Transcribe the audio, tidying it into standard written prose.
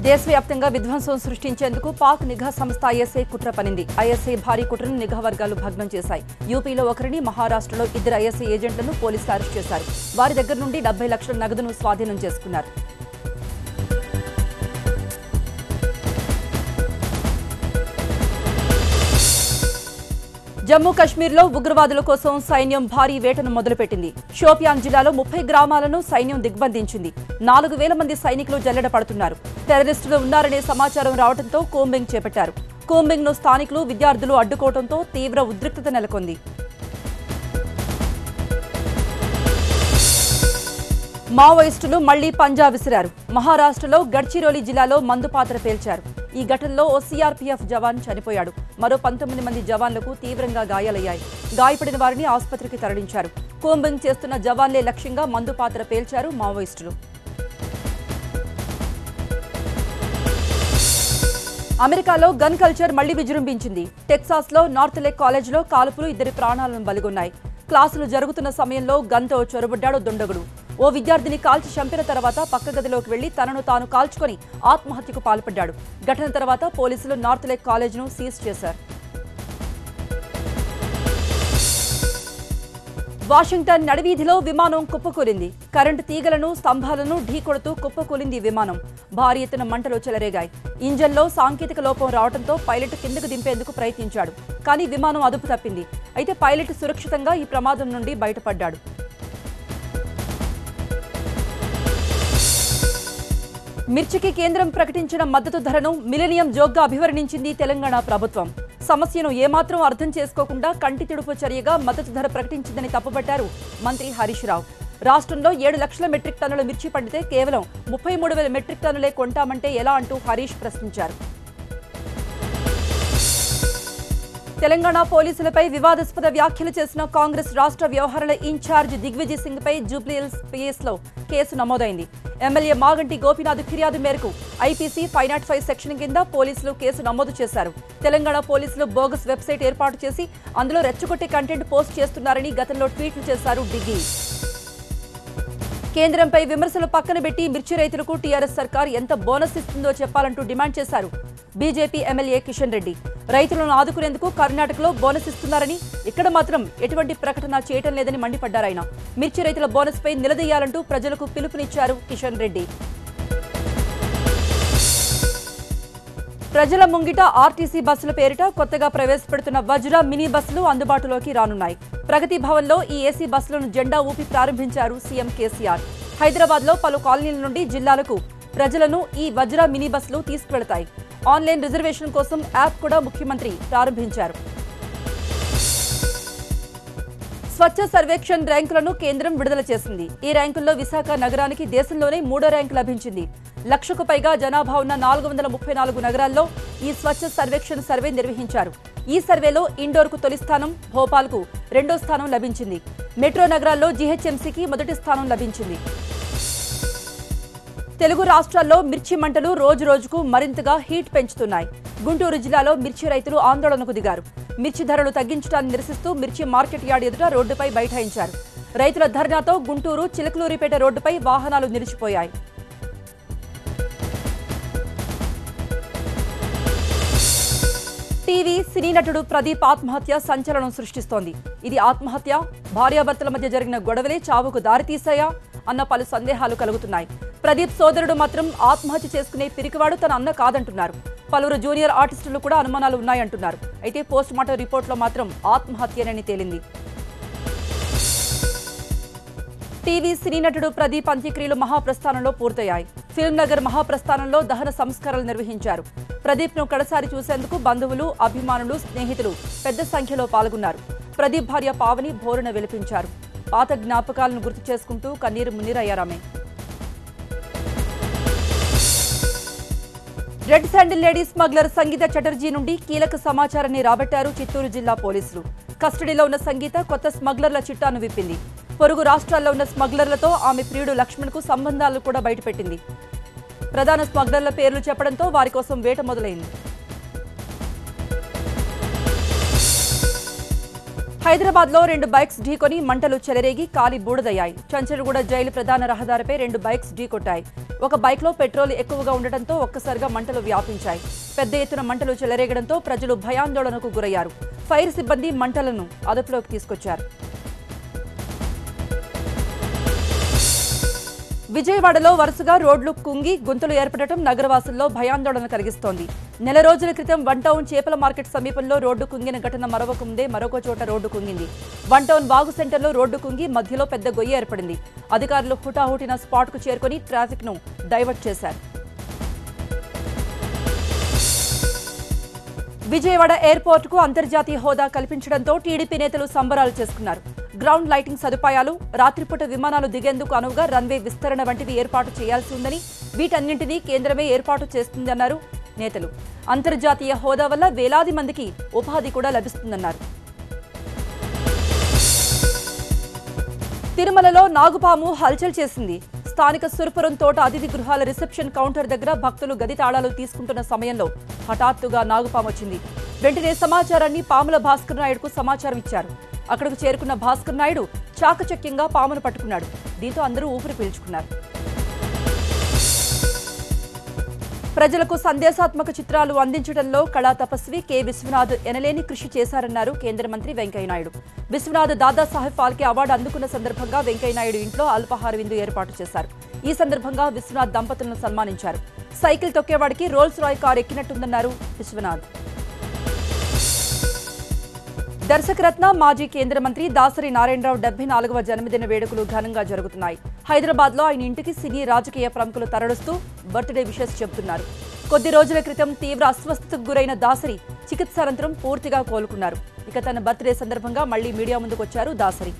దేశవ్యాప్తంగా విధ్వంసం సృష్టించేందుకు పాక్ నిఘా సంస్థ ఐఎస్ఐ కుట్ర పనింది. ఐఎస్ఐ భారీ కుట్రను నిఘా వర్గాలు భగ్నం చేశాయి. యూపీలో ఒకరిని, మహారాష్ట్రలో ఇద్దరు ఐఎస్ఐ ఏజెంట్లను పోలీసులు అరెస్ట్ చేశారు. వారి దగ్గర నుండి 70 లక్షల నగదును స్వాధీనం చేసుకున్నారు. జమ్మూ కశ్మీర్లో ఉగ్రవాదుల కోసం సైన్యం భారీ వేటను మొదలుపెట్టింది. షోపియాన్ జిల్లాలో 30 గ్రామాలను సైన్యం దిగ్బంధించింది. 4000 మంది సైనికులు జల్లెడ పడుతున్నారు. టెర్రరిస్టులు ఉన్నారనే సమాచారం రావడంతో కూంబింగ్ చేపట్టారు. కూంబింగ్ను స్థానికులు, విద్యార్థులు అడ్డుకోవడంతో తీవ్ర ఉద్రిక్తత నెలకొంది. మావోయిస్టులు మళ్లీ పంజా విసిరారు. మహారాష్ట్రలో గడ్చిరోలి జిల్లాలో మందుపాత్ర పేల్చారు. ఈ ఘటనలో ఓ సీఆర్పీఎఫ్ జవాన్ చనిపోయాడు. మరో 19 మంది జవాన్లకు తీవ్రంగా గాయాలయ్యాయి. గాయపడిన వారిని ఆసుపత్రికి తరలించారు. కూంబింగ్ చేస్తున్న జవాన్లే లక్ష్యంగా మందుపాత్ర పేల్చారు మావోయిస్టులు. అమెరికాలో గన్ కల్చర్ మళ్లీ విజృంభించింది. టెక్సాస్లో నార్త్ లేక్ కాలేజ్లో కాల్పులు 2 ప్రాణాలను బలిగొన్నాయి. క్లాసులు జరుగుతున్న సమయంలో గన్తో చొరబడ్డాడు దుండగుడు. ఓ విద్యార్థిని కాల్చి చంపిన తర్వాత పక్క గదిలోకి వెళ్లి తనను తాను కాల్చుకొని ఆత్మహత్యకు పాల్పడ్డాడు. ఘటన తర్వాత పోలీసులు నార్త్ లేక్ కాలేజ్ను సీజ్ చేశారు. వాషింగ్టన్ నడివీధిలో విమానం కుప్పకూలింది. కరెంటు తీగలను, స్తంభాలను ఢీకొడుతూ కుప్పకూలింది విమానం. భారీ ఎత్తున మంటలు చెలరేగాయి. ఇంజన్లో సాంకేతిక లోపం రావడంతో పైలట్ కిందకు దింపేందుకు ప్రయత్నించాడు. కానీ విమానం అదుపు తప్పింది. అయితే పైలట్ సురక్షితంగా ఈ ప్రమాదం నుండి బయటపడ్డాడు. మిర్చికి కేంద్రం ప్రకటించిన మద్దతు ధరను మిలీనియం జోక్గా అభివర్ణించింది తెలంగాణ ప్రభుత్వం. సమస్యను ఏమాత్రం అర్థం చేసుకోకుండా కంటి తుడుపు చర్యగా మద్దతు ధర ప్రకటించిందని తప్పుపట్టారు మంత్రి హరీష్ రావు. రాష్ట్రంలో 7 లక్షల మెట్రిక్ టన్నుల మిర్చి పండితే కేవలం 33,000 మెట్రిక్ టన్నులే కొంటామంటే ఎలా అంటూ హరీష్ ప్రశ్నించారు. తెలంగాణ పోలీసులపై వివాదాస్పద వ్యాఖ్యలు చేసిన కాంగ్రెస్ రాష్ట్ర వ్యవహారాల ఇన్ఛార్జ్ దిగ్విజయ్ సింగ్ పై జూబ్లీహిల్స్ పిఎస్లో కేసు నమోదైంది. ఎమ్మెల్యే మాగంటి గోపీనాథ్ ఫిర్యాదు మేరకు ఐపీసీ 505 సెక్షన్ కింద పోలీసులు కేసు నమోదు చేశారు. తెలంగాణ పోలీసులు బోగస్ వెబ్సైట్ ఏర్పాటు చేసి అందులో రెచ్చగొట్టే కంటెంట్ పోస్ట్ చేస్తున్నారని గతంలో ట్వీట్లు చేశారు డిగ్గి. కేంద్రంపై విమర్శలు పక్కన పెట్టి మిర్చి రైతులకు టీఆర్ఎస్ సర్కార్ ఎంత బోనస్ ఇస్తుందో చెప్పాలంటూ డిమాండ్ చేశారు బీజేపీ ఎమ్మెల్యే కిషన్ రెడ్డి. రైతులను ఆదుకునేందుకు కర్ణాటకలో బోనస్ ఇస్తున్నారని, ఇక్కడ మాత్రం ఎటువంటి ప్రకటన చేయటం లేదని మండిపడ్డారాయన. మిర్చి రైతుల బోనస్ పై నిలదీయాలంటూ ప్రజలకు పిలుపునిచ్చారు కిషన్ రెడ్డి. ప్రజల ముంగిట ఆర్టీసీ బస్సుల పేరిట కొత్తగా ప్రవేశపెడుతున్న వజ్ర మినీ బస్సులు అందుబాటులోకి రానున్నాయి. ప్రగతి భవన్లో ఈ ఏసీ బస్సులను జెండా ఊపి ప్రారంభించారు సీఎం కేసీఆర్. హైదరాబాద్లో పలు కాలనీల నుండి జిల్లాలకు ప్రజలను ఈ వజ్ర మినీ బస్సులు తీసుకువెళతాయి. ఆన్లైన్ రిజర్వేషన్ కోసం యాప్ కూడా ముఖ్యమంత్రి ప్రారంభించారు. స్వచ్ఛ సర్వేక్షణ్ ర్యాంకులను కేంద్రం విడుదల చేసింది. ఈ ర్యాంకుల్లో విశాఖ నగరానికి దేశంలోనే 3వ ర్యాంకు లభించింది. 1,00,000కు పైగా జనాభా ఉన్న 434 నగరాల్లో ఈ స్వచ్ఛ సర్వేక్షణ్ సర్వే నిర్వహించారు. ఈ సర్వేలో ఇండోర్కు తొలి స్థానం, భోపాల్కు 2వ స్థానం లభించింది. మెట్రో నగరాల్లో జీహెచ్ఎంసీకి మొదటి స్థానం లభించింది. తెలుగు రాష్ట్రాల్లో మిర్చి మంటలు రోజురోజుకు మరింతగా హీట్ పెంచుతున్నాయి. గుంటూరు జిల్లాలో మిర్చి రైతులు ఆందోళనకు దిగారు. మిర్చి ధరలు తగ్గించడాన్ని నిరసిస్తూ మిర్చి మార్కెట్ యార్డ్ ఎదుట రోడ్డుపై బైఠాయించారు. రైతుల ధర్నాతో గుంటూరు చిలకలూరిపేట రోడ్డుపై వాహనాలు నిలిచిపోయాయి. టీవీ సినీ నటుడు ప్రదీప్ ఆత్మహత్య సంచలనం సృష్టిస్తోంది. ఇది ఆత్మహత్య, భార్యాభర్తల మధ్య జరిగిన గొడవలే చావుకు దారితీశాయా అన్న పలు సందేహాలు కలుగుతున్నాయి. ప్రదీప్ సోదరుడు మాత్రం ఆత్మహత్య చేసుకునే పిరికివాడు తన అన్న కాదంటున్నారు. పలువురు జూనియర్ ఆర్టిస్టులు కూడా అనుమానాలు ఉన్నాయంటున్నారు. అయితే పోస్ట్ మార్టం రిపోర్టులో మాత్రం ఆత్మహత్యనని తేలింది. టీవీ సినీ నటుడు ప్రదీప్ అంత్యక్రియలు మహాప్రస్థానంలో పూర్తయ్యాయి. ఫిల్మ్ నగర్ మహాప్రస్థానంలో దహన సంస్కారాలు నిర్వహించారు. ప్రదీప్ ను కడసారి చూసేందుకు బంధువులు, అభిమానులు, స్నేహితులు పెద్ద సంఖ్యలో పాల్గొన్నారు. ప్రదీప్ భార్య పావని బోరున విలపించారు. పాత జ్ఞాపకాలను గుర్తు చేసుకుంటూ కన్నీరు మున్నీరయ్యారామె. రెడ్ శాండిల్ లేడీ స్మగ్లర్ సంగీత చటర్జీ నుండి కీలక సమాచారాన్ని రాబట్టారు చిత్తూరు జిల్లా పోలీసులు. కస్టడీలో ఉన్న సంగీత కొత్త స్మగ్లర్ల చిట్టాను విప్పింది. పొరుగు రాష్ట్రాల్లో ఉన్న స్మగ్లర్లతో ఆమె ప్రియుడు లక్ష్మణ్కు సంబంధాలు కూడా బయటపెట్టింది. ప్రధాన స్మగ్లర్ల పేర్లు చెప్పడంతో వారి కోసం వేట మొదలైంది. హైదరాబాద్లో 2 బైక్స్ ఢీకొని మంటలు చెలరేగి కాలి బూడిదయ్యాయి. చంచల్గూడ జైలు ప్రధాన రహదారిపై 2 బైక్స్ ఢీకొట్టాయి. ఒక బైక్లో పెట్రోల్ ఎక్కువగా ఉండటంతో ఒక్కసారిగా మంటలు వ్యాపించాయి. పెద్ద ఎత్తున మంటలు చెలరేగడంతో ప్రజలు భయాందోళనకు గురయ్యారు. ఫైర్ సిబ్బంది మంటలను అదుపులోకి తీసుకొచ్చారు. విజయవాడలో వరుసగా రోడ్లు కుంగి గుంతలు ఏర్పడటం నగరవాసుల్లో భయాందోళన కలిగిస్తోంది. నెల రోజుల క్రితం వన్ టౌన్ చేపల మార్కెట్ సమీపంలో రోడ్డు కుంగిన ఘటన మరొక చోట రోడ్డు కుంగింది. వన్ టౌన్ బాగు సెంటర్లో రోడ్డు కుంగి మధ్యలో పెద్ద గొయ్యి ఏర్పడింది. అధికారులు హుటాహుటిన స్పాట్కు చేరుకొని ట్రాఫిక్ను డైవర్ట్ చేశారు. విజయవాడ ఎయిర్పోర్టుకు అంతర్జాతీయ హోదా కల్పించడంతో టీడీపీ నేతలు సంబరాలు చేసుకున్నారు. గ్రౌండ్ లైటింగ్ సదుపాయాలు, రాత్రిపూట విమానాలు దిగేందుకు అనువుగా రన్వే విస్తరణ వంటివి ఏర్పాటు చేయాల్సి ఉందని, వీటన్నింటినీ కేంద్రమే ఏర్పాటు చేస్తుందన్నారు నేతలు. అంతర్జాతీయ హోదా వల్ల వేలాది మందికి ఉపాధి కూడా లభిస్తుందన్నారు. తిరుమలలో నాగుపాము హల్చల్ చేసింది. స్థానిక సురపురం తోట అతిథి గృహాల రిసెప్షన్ కౌంటర్ దగ్గర భక్తులు గది తాళాలు తీసుకుంటున్న సమయంలో హఠాత్తుగా నాగుపాము వచ్చింది. వెంటనే సమాచారాన్ని పాముల భాస్కర్ నాయుడుకు సమాచారం ఇచ్చారు. అక్కడకు చేరుకున్న భాస్కర్ నాయుడు చాకచక్యంగా పామును పట్టుకున్నాడు. దీంతో అందరూ ఊపిరి పీల్చుకున్నారు. ప్రజలకు సందేశాత్మక చిత్రాలు అందించడంలో కళా తపస్వి కె విశ్వనాథ్ ఎనలేని కృషి చేశారన్నారు కేంద్ర మంత్రి వెంకయ్యనాయుడు. విశ్వనాథ్ దాదాసాహెబ్ ఫాల్కే అవార్డు అందుకున్న సందర్భంగా వెంకయ్యనాయుడు ఇంట్లో అల్పాహార విందు ఏర్పాటు చేశారు. ఈ సందర్భంగా విశ్వనాథ్ దంపతులను సన్మానించారు. సైకిల్ తొక్కేవాడికి రోల్స్ రాయ్ కారు ఎక్కినట్టుందన్నారు విశ్వనాథ్. దర్శకరత్న మాజీ కేంద్ర మంత్రి దాసరి నారాయణరావు 74వ జన్మదిన వేడుకలు ఘనంగా జరుగుతున్నాయి. హైదరాబాద్లో ఆయన ఇంటికి సినీ రాజకీయ ప్రముఖులు తరలిస్తూ బర్త్డే విషెస్ చెబుతున్నారు. కొద్ది రోజుల క్రితం తీవ్ర అస్వస్థతకు గురైన దాసరి చికిత్స అనంతరం పూర్తిగా కోలుకున్నారు. ఇక తన బర్త్డే సందర్భంగా మళ్లీ మీడియా ముందుకొచ్చారు దాసరి.